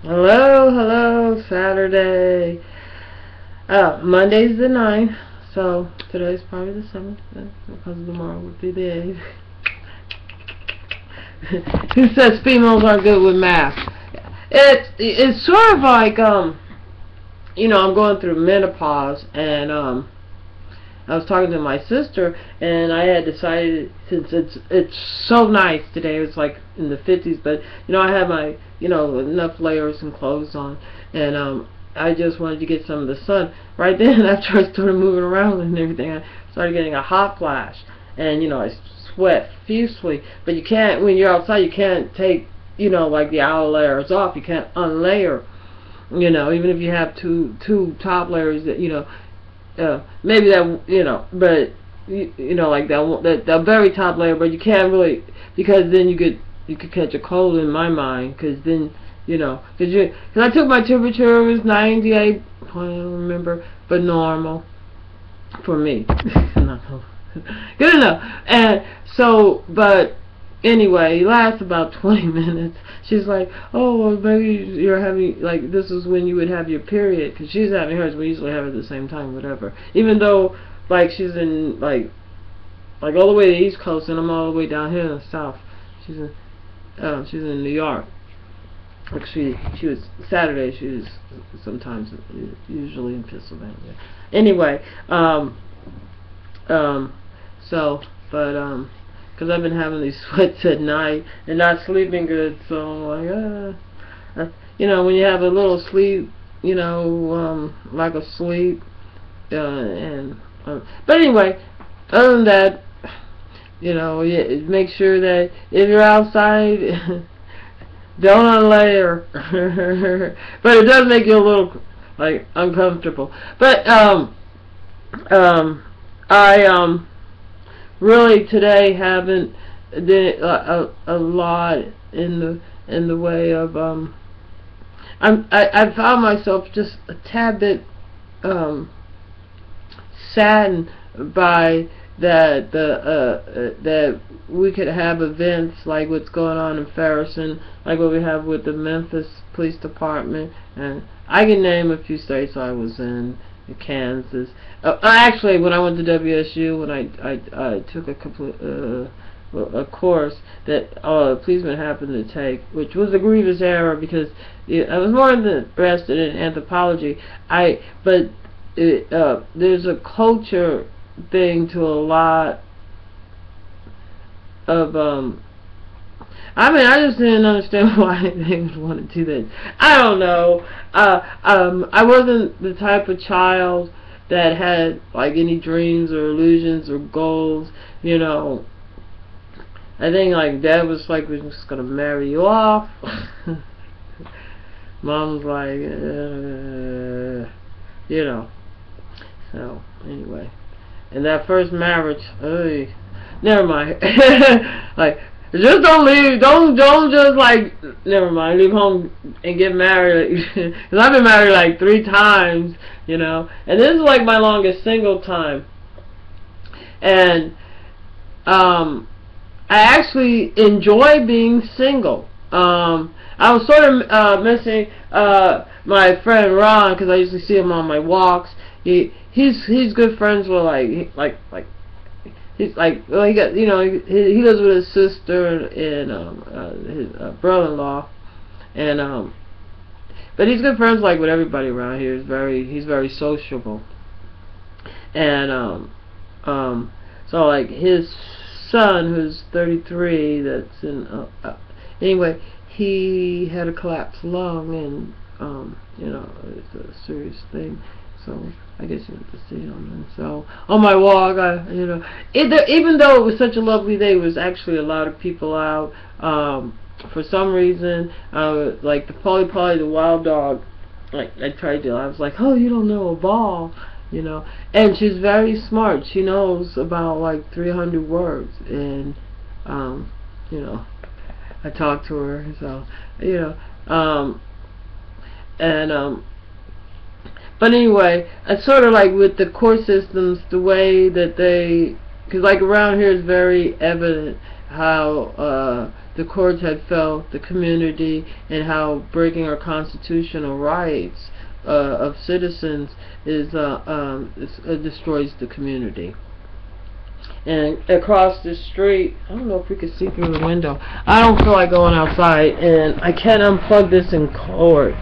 Hello, hello, Saturday. Monday's the 9th, so today's probably the 7th, because tomorrow would be the 8th. Who says females aren't good with math? It's sort of like, I'm going through menopause, and, I was talking to my sister, and I had decided, since it's so nice today, it's like in the 50s, but I have my enough layers and clothes on, and I just wanted to get some of the sun. Right then, after I started moving around and everything, I started getting a hot flash, and I sweat profusely. But you can't, when you're outside, you can't take like the outer layers off. You can't unlayer. Even if you have two top layers that maybe that but like that very top layer, but you can't really, because then you could catch a cold in my mind, because then because I took my temperature, it was 98, I don't remember, but normal for me. Good enough. And so, but anyway, it lasts about 20 minutes. She's like, oh, well, maybe you're having, like, this is when you would have your period, because she's having hers. We usually have it at the same time, whatever. Even though, like, she's in, like all the way to the East Coast, and I'm all the way down here in the South. She's in New York. Like, she was, Saturday, she was sometimes, usually in Pennsylvania. Anyway, so, but, because I've been having these sweats at night and not sleeping good, so I'm like, when you have a little sleep, lack of sleep, but anyway, other than that, make sure that if you're outside, don't unlayer. But it does make you a little, like, uncomfortable. But, I, really today haven't did a lot in the way of I found myself just a tad bit saddened by that we could have events like what's going on in Ferguson, like what we have with the Memphis Police Department, and I can name a few states I was in Kansas. Actually, when I went to WSU, when I took a course that a policeman happened to take, which was a grievous error, because I was more interested in anthropology. But there's a culture thing to a lot of I just didn't understand why they would want to do that. I don't know. I wasn't the type of child that had like any dreams or illusions or goals. I think like Dad was like, we're just gonna marry you off. Mom was like, So anyway, and that first marriage, never mind. Like, just don't leave. Don't just like, never mind, leave home and get married. Because I've been married like 3 times, and this is like my longest single time. And I actually enjoy being single. I was sort of missing my friend Ron, because I usually see him on my walks. He's good friends with he's like, well, he got, he lives with his sister and his brother-in-law, and but he's good friends like with everybody around here. He's very sociable, and so like his son, who's 33, that's in anyway, he had a collapsed lung, and it's a serious thing. So I guess you have to see him. And so on my walk, even though it was such a lovely day, there was actually a lot of people out. For some reason, like the Polly, the wild dog, like I was like, oh, you don't know a ball, and she's very smart. She knows about like 300 words, and I talked to her, so but anyway, it's sort of like with the court systems, the way that they, because like around here it's very evident how the courts had felt the community and how breaking our constitutional rights of citizens destroys the community. And across the street, I don't know if we could see through the window. I don't feel like going outside, and I can't unplug this in court.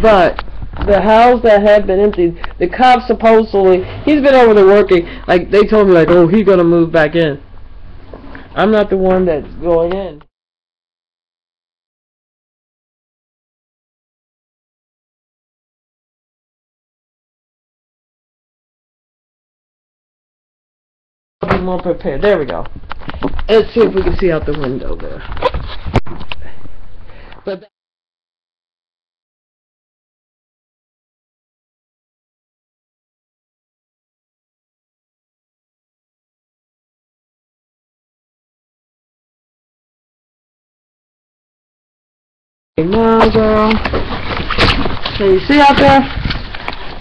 But the house that had been empty, the cop supposedly, he's been over there working. Like, they told me, like, oh, he's gonna move back in. I'm not the one that's going in. I'll be more prepared. There we go. Let's see if we can see out the window there. But no, girl. Can you see out there?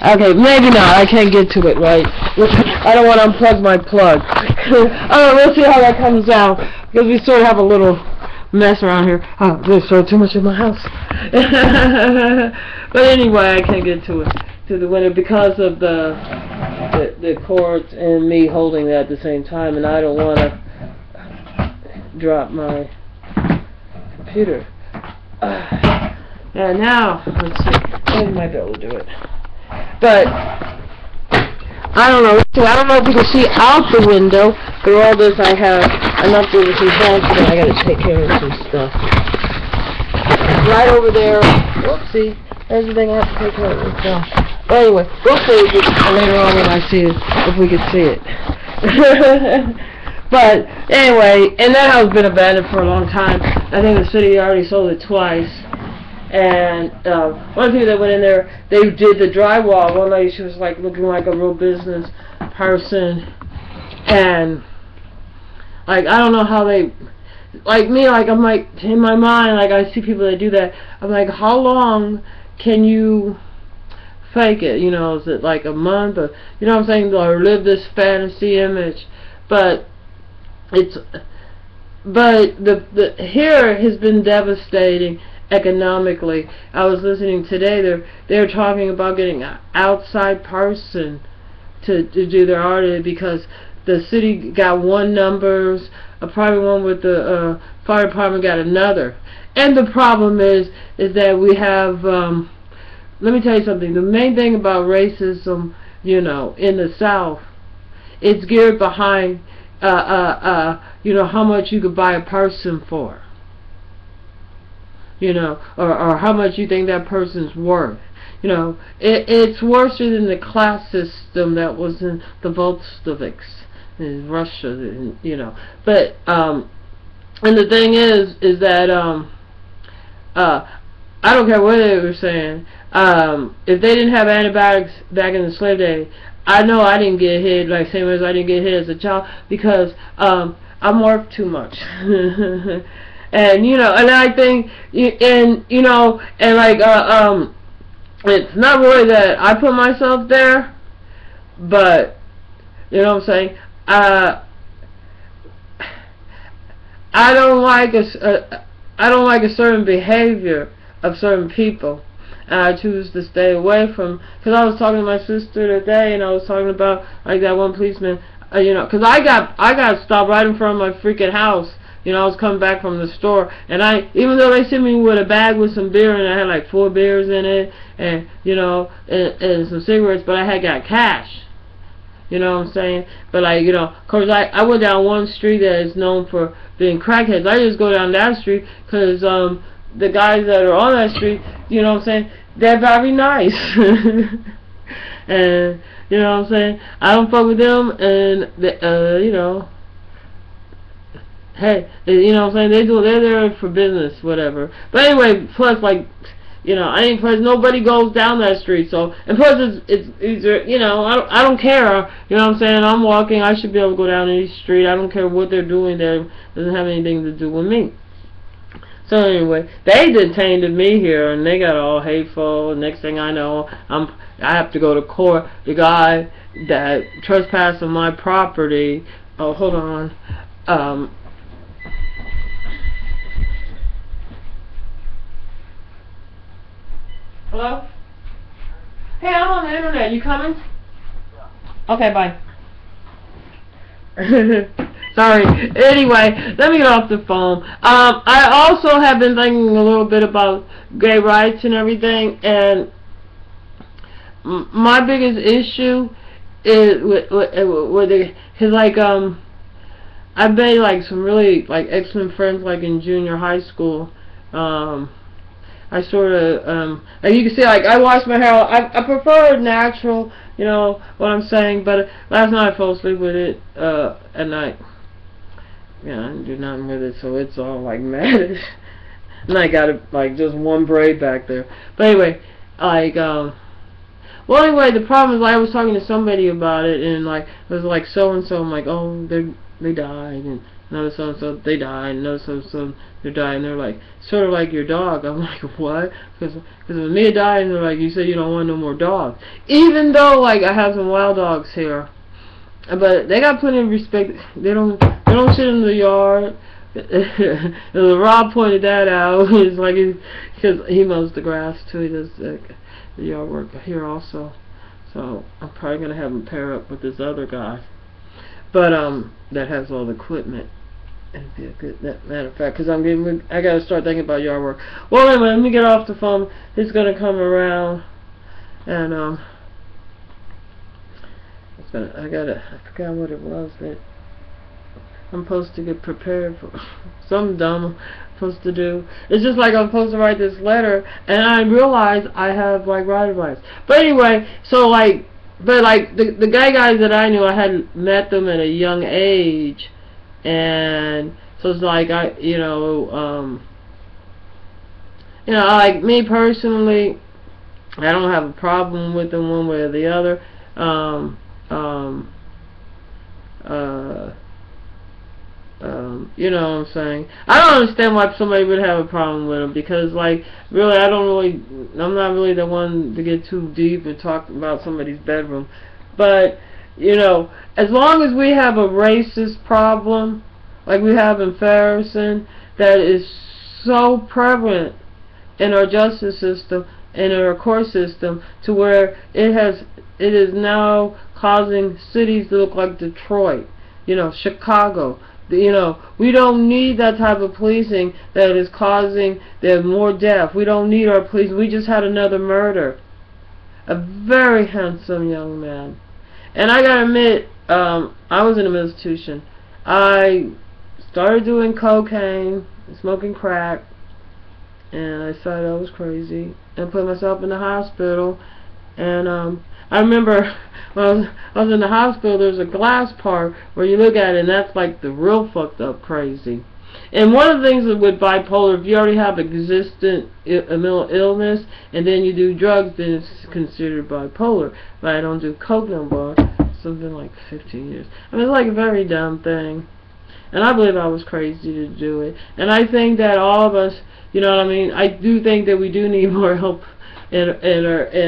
Okay, maybe not. I can't get to it right. I don't want to unplug my plug. Alright, we'll see how that comes out. Because we sort of have a little mess around here. Oh, there's sort of too much in my house. But anyway, I can't get to it, to the window, because of the cords and me holding that at the same time, and I don't want to drop my computer. And now, let's see. I might be able to do it. But I don't know. I don't know if you can see out the window. For all this, I have enough to see hands, but I got to take care of some stuff. Right over there. Whoopsie. There's the thing I have to take care of myself. But anyway, we'll see later on when I see it, if we can see it. But anyway, and that house has been abandoned for a long time. I think the city already sold it twice. And one of the people that went in there, they did the drywall. One lady, she was like looking like a real business person, and like I don't know how they, like me, like I'm like in my mind, like I see people that do that. I'm like, how long can you fake it? You know, is it like a month, or you know what I'm saying, or live this fantasy image? But it's, but the here has been devastating. Economically, I was listening today. They're talking about getting an outside person to do their audit, because the city got one numbers, a private one with the fire department got another. And the problem is that we have. Let me tell you something. The main thing about racism, you know, in the South, it's geared behind, you know, how much you could buy a person for. You know, or how much you think that person's worth. You know, it's worse than the class system that was in the Bolsheviks in Russia, you know. But and the thing is that I don't care what they were saying. If they didn't have antibiotics back in the slave day, I know I didn't get hit, like same as I didn't get hit as a child, because I'm worth too much. And you know, and I think, and you know, and like it's not really that I put myself there, but you know what I'm saying. I don't like a certain behavior of certain people, and I choose to stay away from. Because I was talking to my sister today, and I was talking about like that one policeman, you know, because I got stopped right in front of my freaking house. You know, I was coming back from the store, and even though they sent me with a bag with some beer, and I had like 4 beers in it, and you know, and some cigarettes, but I had got cash. You know what I'm saying? But like, you know, of course, I went down one street that is known for being crackheads. I just go down that street because the guys that are on that street, you know what I'm saying, they're very nice. And you know what I'm saying, I don't fuck with them, and you know. Hey, you know what I'm saying, they're there for business, whatever. But anyway, plus, like, you know, nobody goes down that street, so, and plus it's you know, I don't care, you know what I'm saying, I'm walking, I should be able to go down any street, I don't care what they're doing there, it doesn't have anything to do with me. So anyway, they detained me here, and they got all hateful, and next thing I know, I have to go to court. The guy that trespassed on my property, oh, hold on, Hello? Hey, I'm on the internet. You coming? Okay, bye. Sorry. Anyway, let me get off the phone. I also have been thinking a little bit about gay rights and everything, and my biggest issue is with the, cause like I've made like some really like excellent friends like in junior high school. I sort of like you can see, like I wash my hair. I prefer it natural, you know what I'm saying. But last night I fell asleep with it at night. Yeah, I didn't do nothing with it, so it's all like matted. And I got it like just one braid back there. But anyway, like well, anyway, the problem is, like, I was talking to somebody about it, and like it was like so and so. I'm like, oh, they died, and another so and so they died, and another so and so they died, and they're like, sort of like your dog. I'm like, what? Because when Mia died, and they're like, you said you don't want no more dogs, even though like I have some wild dogs here, but they got plenty of respect. They don't shit in the yard. Rob pointed that out. It's like because he mows the grass too. He does the yard work here also. So I'm probably gonna have him pair up with this other guy, but that has all the equipment. It'd be a good matter of fact, because I gotta start thinking about yard work. Well, anyway, let me get off the phone. He's gonna come around, and I forgot what it was that I'm supposed to get prepared for. Something dumb I'm supposed to do. It's just like I'm supposed to write this letter, and I realize I have like writer rights. But anyway, so like, but like the guys that I knew, I had met them at a young age, and so it's like like me personally, I don't have a problem with them one way or the other. You know what I'm saying? I don't understand why somebody would have a problem with them, because like really I'm not really the one to get too deep and talk about somebody's bedroom. But you know, as long as we have a racist problem like we have in Ferguson that is so prevalent in our justice system and in our court system, to where it is now causing cities to look like Detroit, you know, Chicago. You know, we don't need that type of policing that is causing more death. We don't need our police. We just had another murder. A very handsome young man. And I gotta admit, I was in a institution. I started doing cocaine, smoking crack, and I thought I was crazy, and put myself in the hospital. And I remember when I was in the hospital, there's a glass part where you look at it, and that's like the real fucked up crazy. And one of the things with bipolar, if you already have existent mental illness and then you do drugs, then it's considered bipolar. But I don't do coke no more. Something like 15 years. I mean, it's like a very dumb thing. And I believe I was crazy to do it. And I think that all of us, you know what I mean, I do think that we do need more help in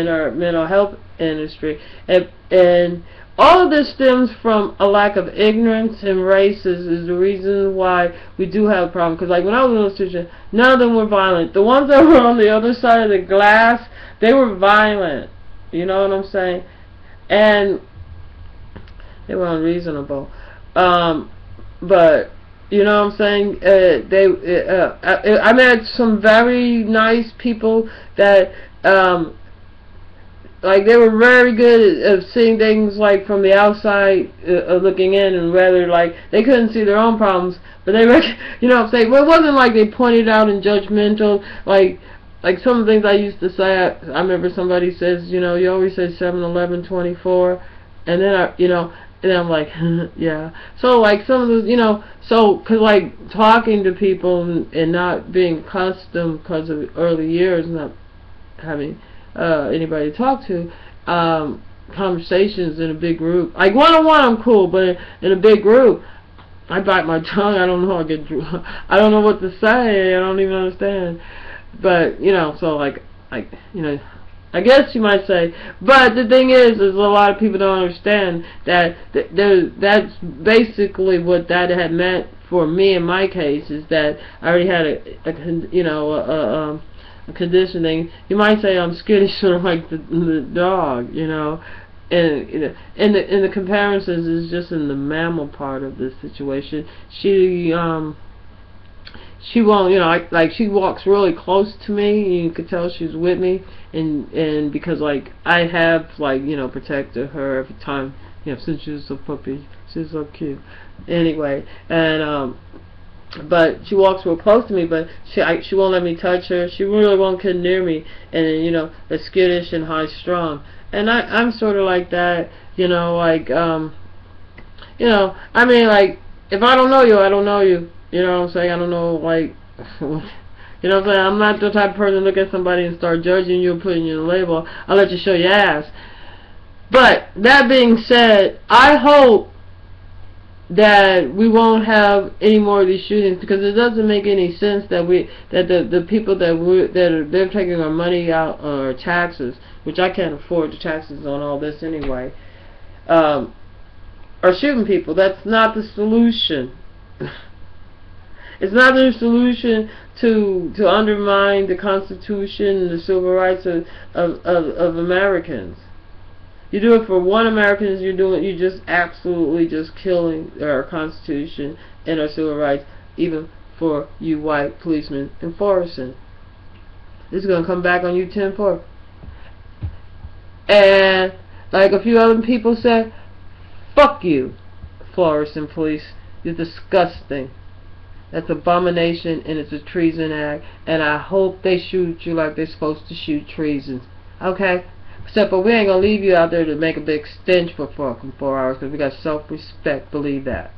our mental health industry, and all of this stems from a lack of ignorance and races is the reason why we do have a problem. Because like when I was in the institution, none of them were violent. The ones that were on the other side of the glass, they were violent. You know what I'm saying? And they were unreasonable. But you know what I'm saying? I met some very nice people that like they were very good at seeing things like from the outside, looking in, and rather like they couldn't see their own problems, but they you know what I'm saying? Well, it wasn't like they pointed out and judgmental like some of the things I used to say. I remember somebody says, you know, you always say 7-11-24, and then and I'm like, yeah. So like some of those, you know, so cause like talking to people and not being accustomed because of early years, not having anybody to talk to, conversations in a big group. Like one-on-one I'm cool, but in a big group, I bite my tongue. I don't know. I don't know what to say. I don't even understand. But you know, so like you know, I guess you might say. But the thing is a lot of people don't understand that that's basically what that had meant for me in my case, is that I already had conditioning. You might say I'm skittish, sort of like the dog, you know. And you know, in the comparisons is just in the mammal part of this situation. She won't, you know, like she walks really close to me. You could tell she's with me, and because like I have like, you know, protected her every time, you know, since she was a puppy. She's so cute. Anyway, and but she walks real close to me, but she won't let me touch her. She really won't get near me, and you know, is skittish and high strung. And I'm sort of like that, you know, like you know, I mean, like, if I don't know you, I don't know you. You know what I'm saying? I don't know, like, you know what I'm saying? I'm not the type of person to look at somebody and start judging you and putting you in a label. I'll let you show your ass. But that being said, I hope that we won't have any more of these shootings, because it doesn't make any sense that the people they're taking our money out on our taxes, which I can't afford the taxes on all this anyway, are shooting people. That's not the solution. It's not the solution to undermine the Constitution and the civil rights of Americans. You do it for one American, you're just absolutely just killing our Constitution and our civil rights, even for you white policemen enforcing. This is gonna come back on you tenfold. And like a few other people said, fuck you, Florissant police. You're disgusting. That's abomination, and it's a treason act, and I hope they shoot you like they're supposed to shoot treasons. Okay? Except for we ain't gonna leave you out there to make a big stench for fucking 4 hours, because we got self-respect, believe that.